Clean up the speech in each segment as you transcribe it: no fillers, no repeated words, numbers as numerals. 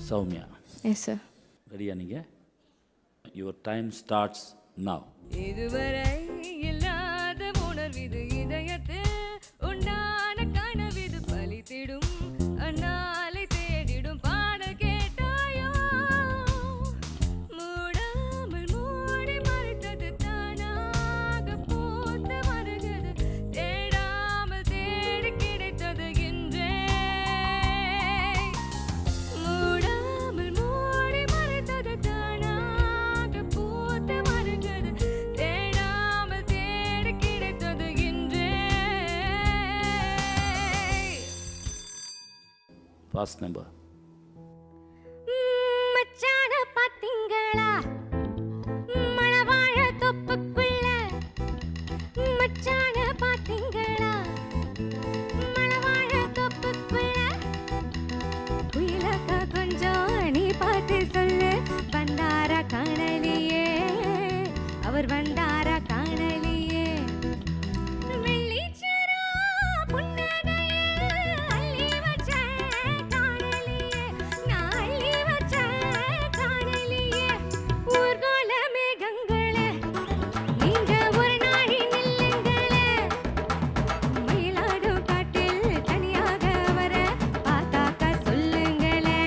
Soumya. Yes sir. ரெடியா நீங்க? Your time starts now. இதுவரை இல்லாத உணர்விது இதயத்தில் உண்டான கனவிது பலித்திடும் அந்நாளை தேடிடும் பாடல் கேட்டாயோ மூடாமல் மூடி மறைத்தது தானாக பூத்த மரகது தேடாமல் தேடி கிடைத்தது இன்றே மூடாமல் மூடி மறைத்தது தானாக பூத்த மரகது தேடாமல் தேடி கிடைத்தது இன்றே. Fast number. மச்சான பாத்தீங்களா மணவாழ தொப்புக்குள்ள மச்சான பாத்தீங்களா மணவாழ தொப்புக்குள்ள குயிலக்கா கொஞ்சம் நீ பார்த்து சொல்லு வந்தாரா காணலியே அவர் வந்தாரா காணலியே வெள்ளிச்சரா புன்னகையில் அள்ளி வச்ச காணலியே நான் அள்ளி வச்ச காணலியே ஊர்கோல மேகங்களே நீங்க ஒரு நாழி நில்லுங்களே மயிலாடும் காட்டில் தனியாக வர பார்த்தாக்கா சொல்லுங்களே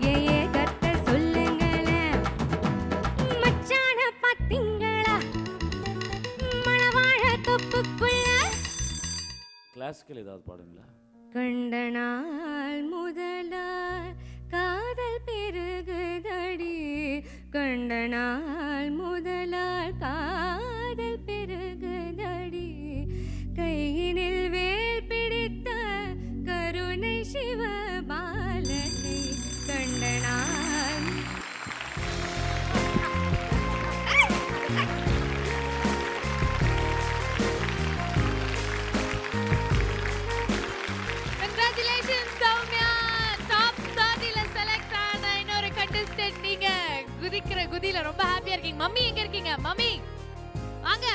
ஏ கத்த சொல்லுங்களே மச்சான பாத்தீங்களா மணவாழ தொப்புக்குள்ள கிளாசிக்கல் ஏதாவது பாடுங்களா? கண்ட நாள் முதலால் காதல் பெருகுதடி கண்ட நாள் முதலால் காதல் பெருகுதடி கையினில் வேல் பிடித்த கருணை சிவபாலனை கண்ட நாள் Congratulations சௌமியா. டாப் 30ல செலக்ட் ஆன இன்னொரு கண்டஸ்டன்ட் நீங்க. குதிக்கிற குதியில ரொம்ப ஹாப்பியா இருக்கீங்க. மம்மி எங்க இருக்கீங்க? மம்மி வாங்க.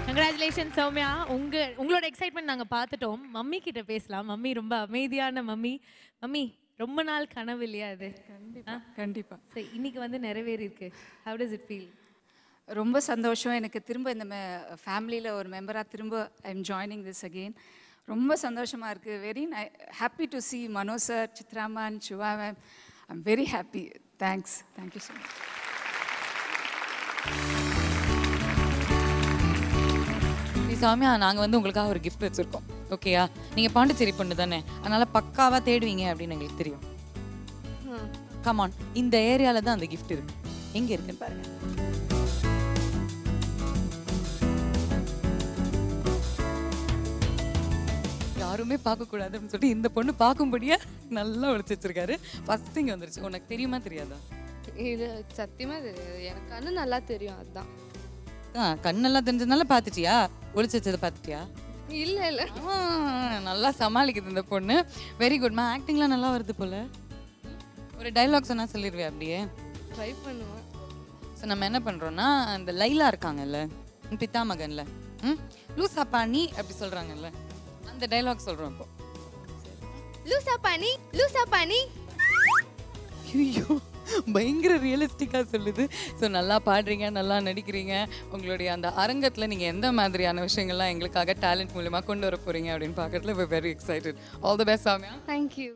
கங்க்ராச்சுலேஷன் சௌமியா. உங்களோட எக்ஸைட்மெண்ட் நாங்கள் பார்த்துட்டோம். மம்மி கிட்ட பேசலாம். மம்மி ரொம்ப அமைதியான மம்மி. மம்மி ரொம்ப நாள் கனவு இல்லையா அது? கண்டிப்பா சரி, இன்னைக்கு வந்து நிறைவேறி இருக்கு. How does it feel? ரொம்ப சந்தோஷம். எனக்கு திரும்ப இந்த ஃபேமிலியில் ஒரு மெம்பராக திரும்ப I am joining this again. ரொம்ப சந்தோஷமாக இருக்குது. Very happy to see Mano sir, சித்ராமான், Siva ma'am. I am very happy. Thanks. Thank you so much. Soumya, நாங்கள் வந்து உங்களுக்காக ஒரு கிஃப்ட் வச்சுருக்கோம். ஓகேயா? நீங்கள் பாண்டிச்சேரி பொண்ணு தானே, அதனால் பக்காவாக தேடுவீங்க அப்படின்னு எங்களுக்கு தெரியும். கமான், இந்த ஏரியாவில் தான் அந்த கிஃப்ட் இருக்கு. எங்கே இருக்குன்னு பாருங்க. யாருமே பார்க்கக்கூடாதுன்னு சொல்லிட்டு இந்த பொண்ணு பார்க்கும்படியா நல்லா ஒழிச்சு வச்சிருக்காரு. ஃபர்ஸ்ட் இங்கே வந்துருச்சு. உனக்கு தெரியுமா தெரியாதா? இது சத்தியமா தெரியாது. எனக்கு கண்ணு நல்லா தெரியும். அதுதான். கண்ணெல்லாம் தெரிஞ்சதுனால பார்த்துட்டியா? ஒழிச்சு வச்சதை பார்த்துட்டியா? இல்லை இல்லை. நல்லா சமாளிக்குது இந்த பொண்ணு. வெரி குட்மா. ஆக்டிங்லாம் நல்லா வருது போல. ஒரு டைலாக் சொன்னால் சொல்லிடுவே அப்படியே? ட்ரை பண்ணுவேன். ஸோ நம்ம என்ன பண்ணுறோன்னா, அந்த லைலா இருக்காங்கல்ல, பித்தா மகன்ல, லூசா பாணி அப்படி சொல்கிறாங்கல்ல, அந்த டைலாக் சொல்கிறோம் இப்போ. லூசா பாணி, லூசா பாணி. ஐயோ, பயங்கர ரியலிஸ்டிக்காக சொல்லுது. ஸோ நல்லா பாடுறீங்க, நல்லா நடிக்கிறீங்க. உங்களுடைய அந்த அரங்கத்தில் நீங்கள் எந்த மாதிரியான விஷயங்கள்லாம் எங்களுக்காக டேலண்ட் மூலமாக கொண்டு வர போகிறீங்க அப்படின்னு பார்க்கறதுல very excited. All the best Soumya. Thank you.